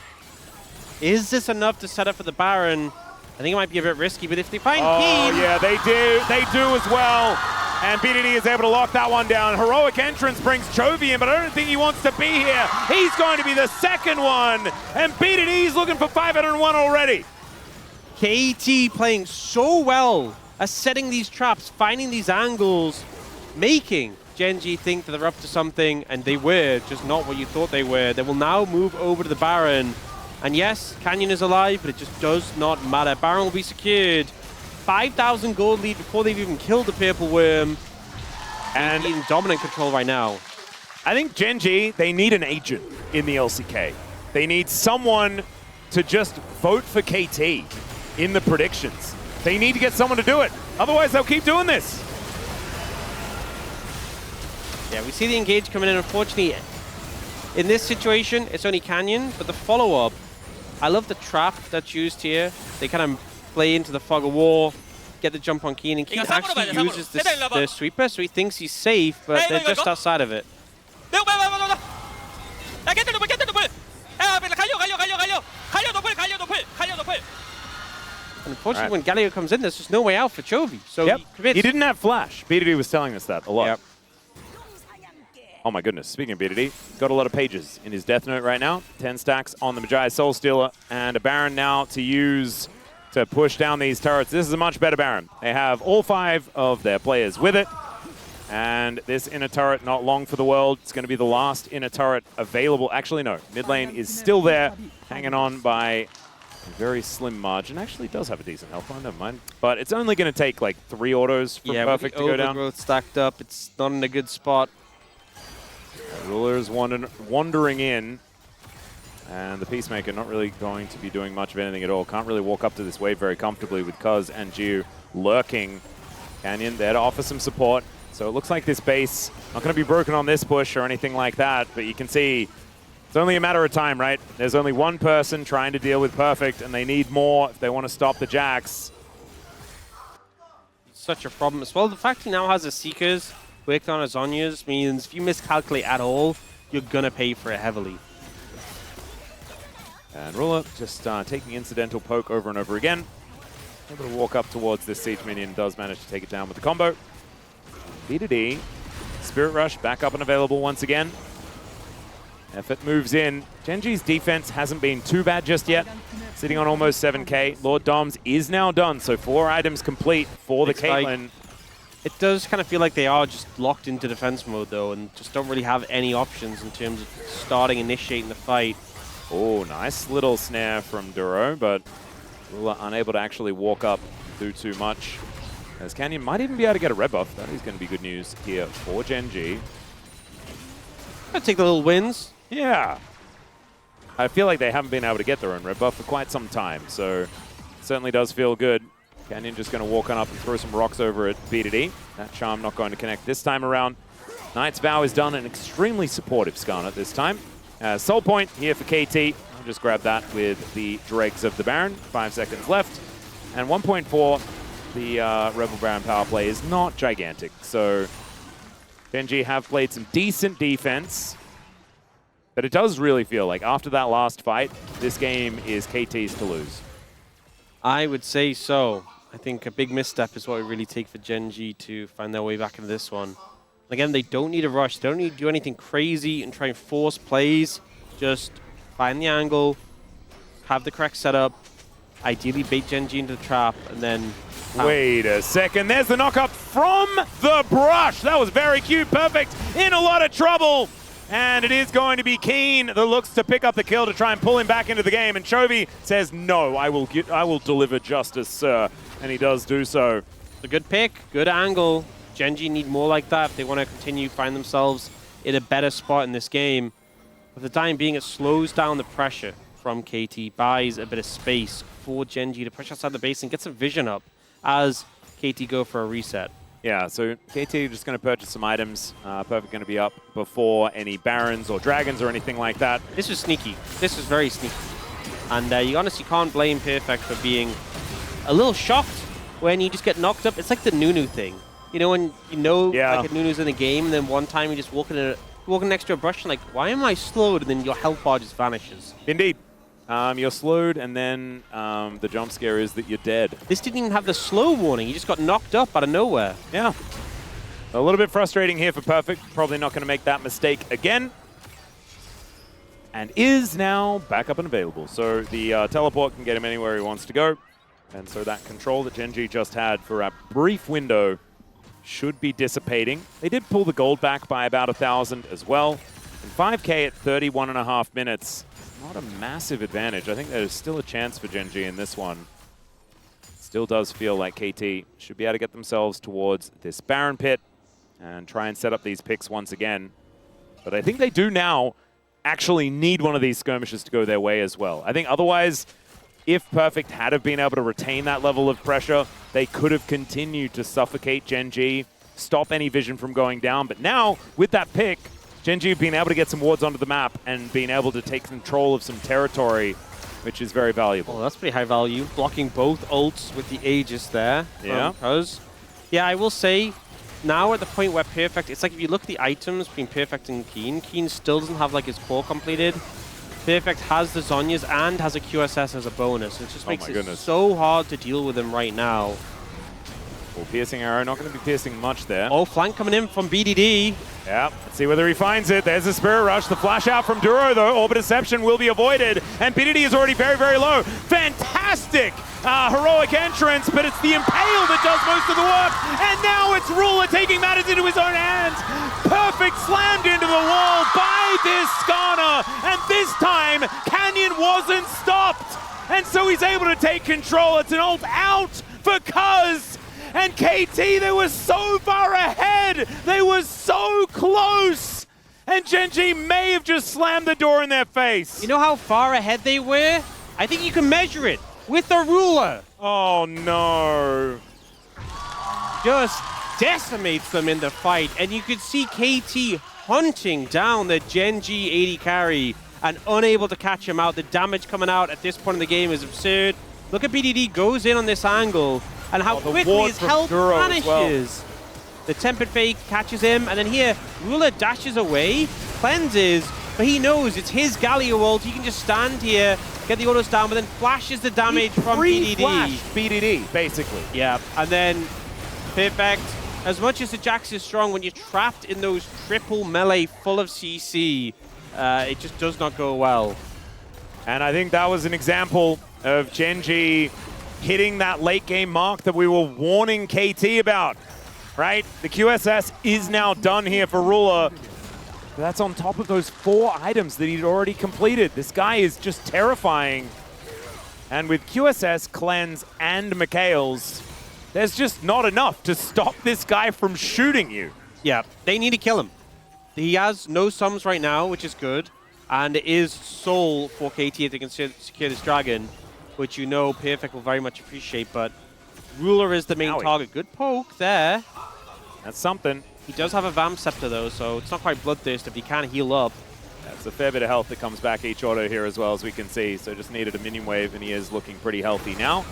Is this enough to set up for the Baron? I think it might be a bit risky, but if they find Keen... Oh, yeah, they do. They do as well. And BDD is able to lock that one down. Heroic entrance brings Chovy in, but I don't think he wants to be here. He's going to be the second one. And BDD's looking for 501 already. KT playing so well at setting these traps, finding these angles, making Gen G think that they're up to something, and they were, just not what you thought they were. They will now move over to the Baron. And yes, Canyon is alive, but it just does not matter. Baron will be secured. 5,000 gold lead before they've even killed the Purple Worm. And in dominant control right now. I think Gen G, they need an agent in the LCK. They need someone to just vote for KT in the predictions. They need to get someone to do it. Otherwise, they'll keep doing this. Yeah, we see the engage coming in. Unfortunately, in this situation, it's only Canyon, but the follow-up, I love the trap that's used here. They kind of play into the fog of war, get the jump on Keen, and Keen actually uses the sweeper, so he thinks he's safe, but they're just outside of it. Unfortunately, when Galio comes in, there's just no way out for Chovy. So he didn't have flash. BDD was telling us that a lot. Yep. Oh my goodness, speaking of BDD, got a lot of pages in his Death Note right now. 10 stacks on the Magi Soul Stealer, and a Baron now to use to push down these turrets. This is a much better Baron. They have all 5 of their players with it. And this inner turret, not long for the world. It's going to be the last inner turret available. Actually, no. Mid lane is still there, hanging on by a very slim margin. Actually does have a decent health line, never mind. But it's only going to take like 3 autos for Perfect to go down. Overgrowth stacked up. It's not in a good spot. Ruler's wandering in. And the Peacemaker not really going to be doing much of anything at all. Can't really walk up to this wave very comfortably with Cuz and Jiu lurking. Canyon there to offer some support. So it looks like this base not going to be broken on this push or anything like that, but you can see it's only a matter of time, right? There's only one person trying to deal with Perfect, and they need more if they want to stop the Jax. Such a problem as well. The fact he now has a Seekers worked on as Zhonya's means if you miscalculate at all, you're going to pay for it heavily. And Ruler just taking incidental poke over and over again. Able to walk up towards this Siege minion, does manage to take it down with the combo. BDD, Spirit Rush back up and available once again. Effort moves in. Gen G's defense hasn't been too bad just yet. Sitting on almost 7k. Lord Doms is now done, so 4 items complete for the Caitlyn. It does kind of feel like they are just locked into defense mode though, and just don't really have any options in terms of starting, initiating the fight. Oh, nice little snare from Duro, but Ruler unable to actually walk up, do too much. As Canyon might even be able to get a red buff. That is going to be good news here for Gen G. I'll take the little wins. Yeah. I feel like they haven't been able to get their own red buff for quite some time, so it certainly does feel good. Canyon just going to walk on up and throw some rocks over at BDD. That charm not going to connect this time around. Knight's Vow is done, an extremely supportive Skarnet this time. Soul Point here for KT. I'll just grab that with the dregs of the Baron. 5 seconds left. And 1.4. The Rebel Baron power play is not gigantic, so Gen G have played some decent defense, but it does really feel like after that last fight, this game is KT's to lose. I would say so. I think a big misstep is what it really take for Gen G to find their way back into this one. Again, they don't need a rush. They don't need to do anything crazy and try and force plays. Just find the angle, have the correct setup, ideally bait Gen G into the trap, and then... Wait a second. There's the knock up from the brush. That was very cute. Perfect in a lot of trouble. And it is going to be Keen that looks to pick up the kill to try and pull him back into the game. And Chovy says, no, I will deliver justice, sir. And he does do so. A good pick, good angle. Gen G need more like that if they want to continue find themselves in a better spot in this game. For the time being, it slows down the pressure from KT, buys a bit of space for Gen G to push outside the base and get some vision up as KT go for a reset. Yeah, so KT just going to purchase some items. Perfect going to be up before any Barons or Dragons or anything like that. This was sneaky. This was very sneaky. And you honestly can't blame Perfect for being a little shocked when you just get knocked up. It's like the Nunu thing. You know, when you know like a Nunu's in a game, and then one time you just walking next to a brush and like, why am I slowed? And then your health bar just vanishes. Indeed. You're slowed, and then the jump scare is that you're dead. This didn't even have the slow warning. You just got knocked up out of nowhere. Yeah. A little bit frustrating here for Perfect. Probably not going to make that mistake again. And is now back up and available. So the teleport can get him anywhere he wants to go. And so that control that Gen G just had for a brief window should be dissipating. They did pull the gold back by about 1,000 as well. And 5K at 31.5 minutes. Not a massive advantage. I think there's still a chance for Gen G in this one. Still does feel like KT should be able to get themselves towards this Baron pit and try and set up these picks once again. But I think they do now actually need one of these skirmishes to go their way as well. I think otherwise, if Perfect had have been able to retain that level of pressure, they could have continued to suffocate Gen G, stop any vision from going down. But now, with that pick, Gen G have been able to get some wards onto the map and being able to take control of some territory, which is very valuable. Oh, that's pretty high value. Blocking both ults with the Aegis there. Yeah. Yeah, I will say, now at the point where Perfect, it's like if you look at the items between Perfect and Keen, Keen still doesn't have like his core completed. Perfect has the Zhonya's and has a QSS as a bonus. It just makes it so hard to deal with him right now. Well, piercing arrow, not going to be piercing much there. Oh, flank coming in from BDD. Yeah, let's see whether he finds it. There's a Spirit Rush. The flash out from Duro, though. Orbit Deception will be avoided. And BDD is already very, very low. Fantastic heroic entrance, but it's the Impale that does most of the work. And now it's Ruler taking matters into his own hands. Perfect slammed into the wall by this Skarner. And this time, Canyon wasn't stopped. And so he's able to take control. It's an ult out for Cuz. And KT, they were so far ahead. They were so close. And Gen G may have just slammed the door in their face. You know how far ahead they were? I think you can measure it with the Ruler. Oh, no. Just decimates them in the fight. And you could see KT hunting down the Gen G AD carry and unable to catch him out. The damage coming out at this point in the game is absurd. Look at BDD goes in on this angle. And how quickly his health vanishes. Well. The Tempered Fake catches him, and then here, Ruler dashes away, cleanses, but he knows it's his Galio ult. He can just stand here, get the autos down, but then flashes the damage from BDD. BDD, basically. Yeah, and then Perfect. As much as the Jax is strong, when you're trapped in those triple melee full of CC, it just does not go well. And I think that was an example of Gen G hitting that late game mark that we were warning KT about, right? The QSS is now done here for Ruler. That's on top of those 4 items that he'd already completed. This guy is just terrifying. And with QSS, Cleanse, and Mikhail's, there's just not enough to stop this guy from shooting you. Yeah, they need to kill him. He has no sums right now, which is good. And it is Soul for KT if they can secure this dragon, which you know Perfect will very much appreciate, but Ruler is the main target. Good poke there. That's something. He does have a Vamp Scepter though, so it's not quite Bloodthirst if he can heal up. That's a fair bit of health that comes back each auto here as well, as we can see. So just needed a minion wave, and he is looking pretty healthy now.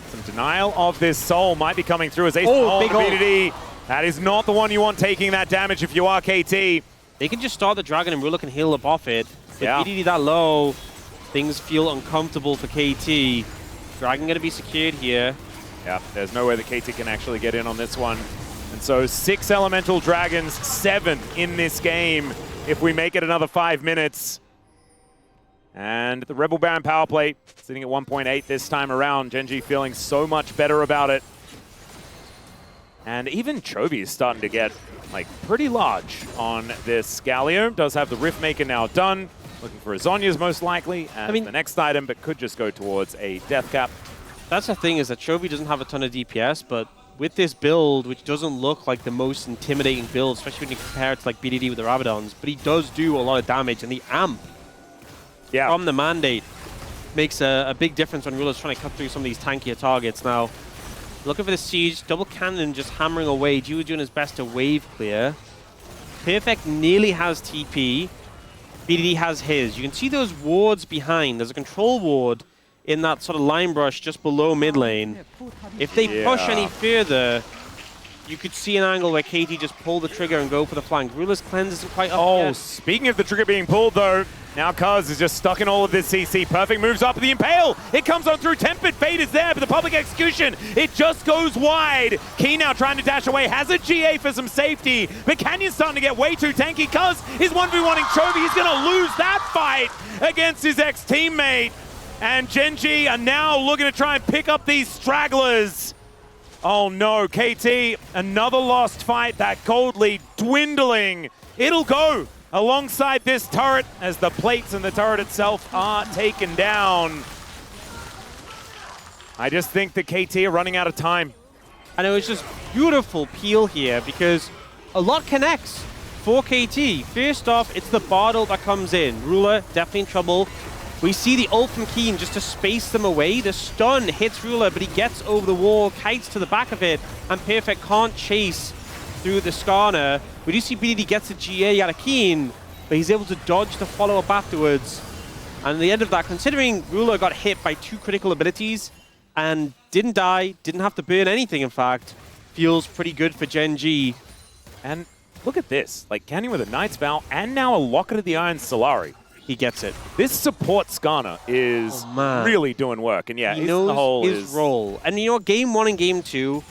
Some denial of this soul might be coming through as Ace big BDD. That is not the one you want taking that damage if you are KT. They can just start the dragon and Ruler can heal up off it. With Yeah. BDD that low, things feel uncomfortable for KT. Dragon going to be secured here. Yeah, there's no way that KT can actually get in on this one. And so 6 elemental dragons, 7 in this game if we make it another 5 minutes. And the Rebel Baron power play sitting at 1.8 this time around. Gen G feeling so much better about it. And even Chovy is starting to get like pretty large on this Galio. Does have the Riftmaker now done. Looking for a Zhonya's most likely as the next item, but could just go towards a Death Cap. That's the thing, is that Chovy doesn't have a ton of DPS, but with this build, which doesn't look like the most intimidating build, especially when you compare it to like BDD with the Rabadons, but he does do a lot of damage, and the amp from the Mandate makes a big difference when Ruler's trying to cut through some of these tankier targets. Now, looking for the Siege, double cannon just hammering away. Jiwoo doing his best to wave clear. Perfect nearly has TP. BDD has his. You can see those wards behind. There's a control ward in that sort of line brush just below mid lane. If they push any further, you could see an angle where KT just pull the trigger and go for the flank. Ruler's cleanse isn't quite up yet. Speaking of the trigger being pulled though, Now Cuz is just stuck in all of this CC. Perfect moves up the Impale. It comes on through. Tempered Fate is there, but the public execution, it just goes wide. Keen now trying to dash away. Has a GA for some safety, but Canyon's starting to get way too tanky. Cuz is 1v1ing Chovy. He's going to lose that fight against his ex-teammate. And Gen.G are now looking to try and pick up these stragglers. Oh no, KT, another lost fight. That gold lead dwindling. It'll go alongside this turret as the plates and the turret itself are taken down. I just think the KT are running out of time. And it was just beautiful peel here because a lot connects for KT. First off, it's the Bardal that comes in. Ruler definitely in trouble. We see the ult from Keen just to space them away. The stun hits Ruler, but he gets over the wall, kites to the back of it, and Perfect can't chase through the Skarner. We do see BDD gets a GA out of Keen, but he's able to dodge the follow-up afterwards. And at the end of that, considering Ruler got hit by 2 critical abilities and didn't die, didn't have to burn anything, in fact, feels pretty good for Gen.G. And look at this, like Canyon with a Knight's Vow and now a Locket of the Iron Solari. He gets it. This support Skarner is really doing work. And yeah, he knows his role. And you know, game 1 and game 2,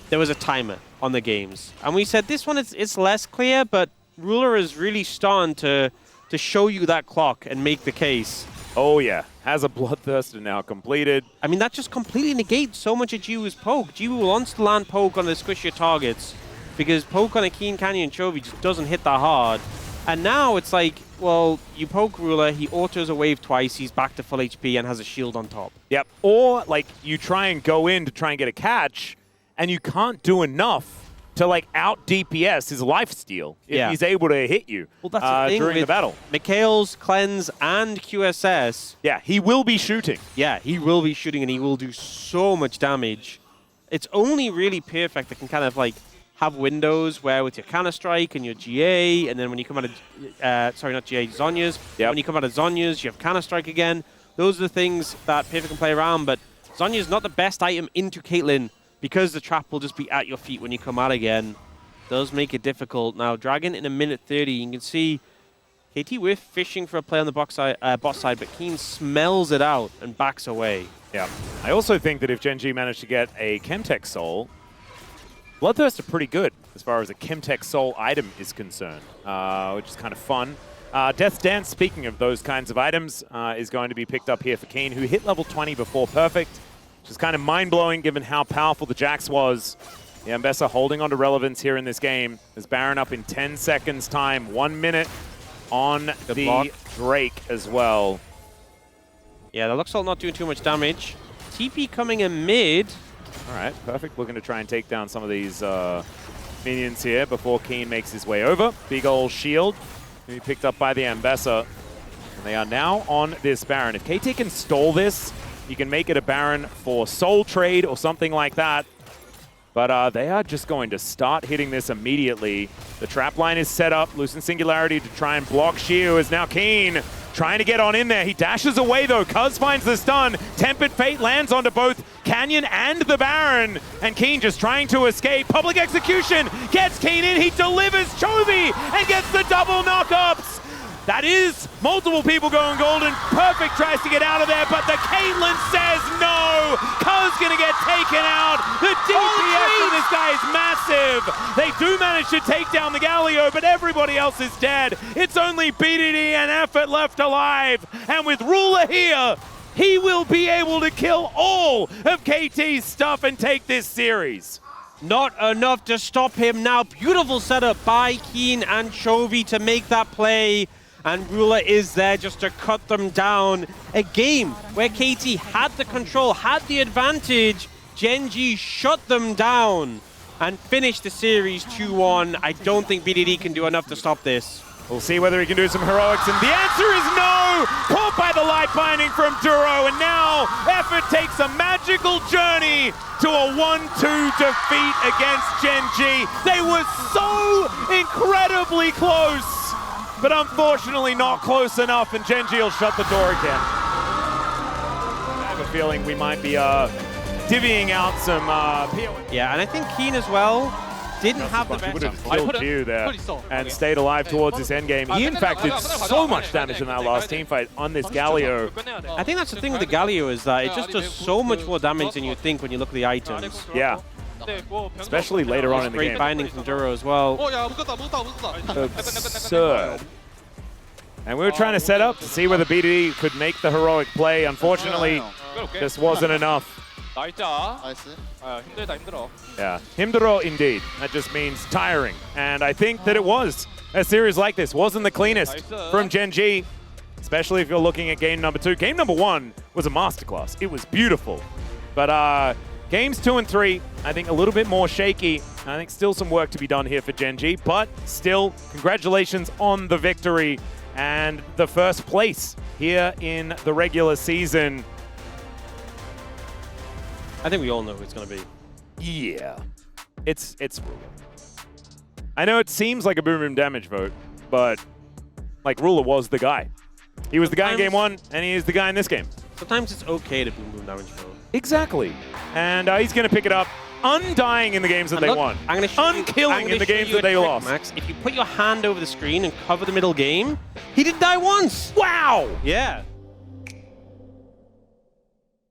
there was a timer on the games. And we said this one, it's less clear, but Ruler is really starting to show you that clock and make the case. Oh yeah, has a Bloodthirster now completed. I mean, that just completely negates so much of Jiwoo's poke. Jiwoo wants to land poke on the squishier targets because poke on a Keen Canyon Chovy just doesn't hit that hard. And now it's like, well, you poke Ruler, he autos a wave twice, he's back to full HP and has a shield on top. Yep, or like you try and go in to try and get a catch and you can't do enough to like out DPS his lifesteal if he's able to hit you that's the thing during the battle. Mikhail's Cleanse and QSS. Yeah, he will be shooting. Yeah, he will be shooting and he will do so much damage. It's only really Perfect that can kind of like have windows where with your Counter-Strike and your GA, and then when you come out of, sorry, not GA, Zhonya's. Yep. When you come out of Zhonya's, you have Counter-Strike again. Those are the things that Perfect can play around, but Zhonya's not the best item into Caitlyn because the trap will just be at your feet when you come out again. Does make it difficult. Now, Dragon in a minute 30, you can see KT with fishing for a play on the bot side, but Keen smells it out and backs away. Yeah. I also think that if Gen.G managed to get a Chemtech Soul, Bloodthirst are pretty good as far as a Chemtech Soul item is concerned, which is kind of fun. Death's Dance, speaking of those kinds of items, is going to be picked up here for Keen, who hit level 20 before Perfect, which is kind of mind-blowing given how powerful the Jax was. The Ambessa holding on to relevance here in this game. As Baron up in 10 seconds time, 1 minute on the Drake as well. Yeah, the Luxalt not doing too much damage. TP coming in mid. All right, Perfect looking to try and take down some of these minions here before Keen makes his way over. Big ol' shield, be picked up by the Ambessa. And they are now on this Baron. If KT can stall this, you can make it a Baron for soul trade or something like that. But they are just going to start hitting this immediately. The trap line is set up. Loosen Singularity to try and block Shiu is now Keen. Trying to get on in there. He dashes away though. Cuz finds the stun. Tempered Fate lands onto both Canyon and the Baron. And Keen just trying to escape. Public execution gets Keen in. He delivers Chovy and gets the double knockups. That is multiple people going golden. Perfect tries to get out of there, but the Caitlyn says no. Cuz gonna get taken out. The DPS from this guy is massive. They do manage to take down the Galio, but everybody else is dead. It's only BDD and Effort left alive. And with Ruler here, he will be able to kill all of KT's stuff and take this series. Not enough to stop him now. Beautiful setup by Keen and Chovy to make that play. And Ruler is there just to cut them down. A game where KT had the control, had the advantage. Gen.G shut them down and finished the series 2-1. I don't think BDD can do enough to stop this. We'll see whether he can do some heroics, and the answer is no! Caught by the light binding from Duro, and now Effort takes a magical journey to a 1-2 defeat against Gen.G. They were so incredibly close, but unfortunately not close enough, and Gen.G will shut the door again. I have a feeling we might be divvying out some POS. Yeah, and I think Keen as well, didn't have the He would best. have killed you there and stayed alive towards this endgame. He, in fact, did so much damage in that last team fight on this Galio. I think that's the thing with the Galio is that it just does so much more damage than you think when you look at the items. Yeah. Especially later on in the Great game. binding from Duro as well. Absurd. And we were trying to set up to see whether BDD could make the heroic play. Unfortunately, just wasn't enough. 나이스. 힘들다 힘들어. Yeah, 힘들어 indeed. That just means tiring. And I think that it was. A series like this wasn't the cleanest from Gen G, especially if you're looking at game number 2. Game number 1 was a masterclass. It was beautiful. But games 2 and 3, I think a little bit more shaky. I think still some work to be done here for Gen G, but still, congratulations on the victory and the first place here in the regular season. I think we all know who it's going to be. Yeah, it's Ruler. I know it seems like a Boom Boom Damage vote, but like Ruler was the guy. He was the guy in game 1, and he is the guy in this game. Sometimes it's okay to Boom Boom Damage vote. Exactly. And he's going to pick it up, undying in the games that they won. Unkilling in the games that they lost. Max, if you put your hand over the screen and cover the middle game, he didn't die once. Wow! Yeah.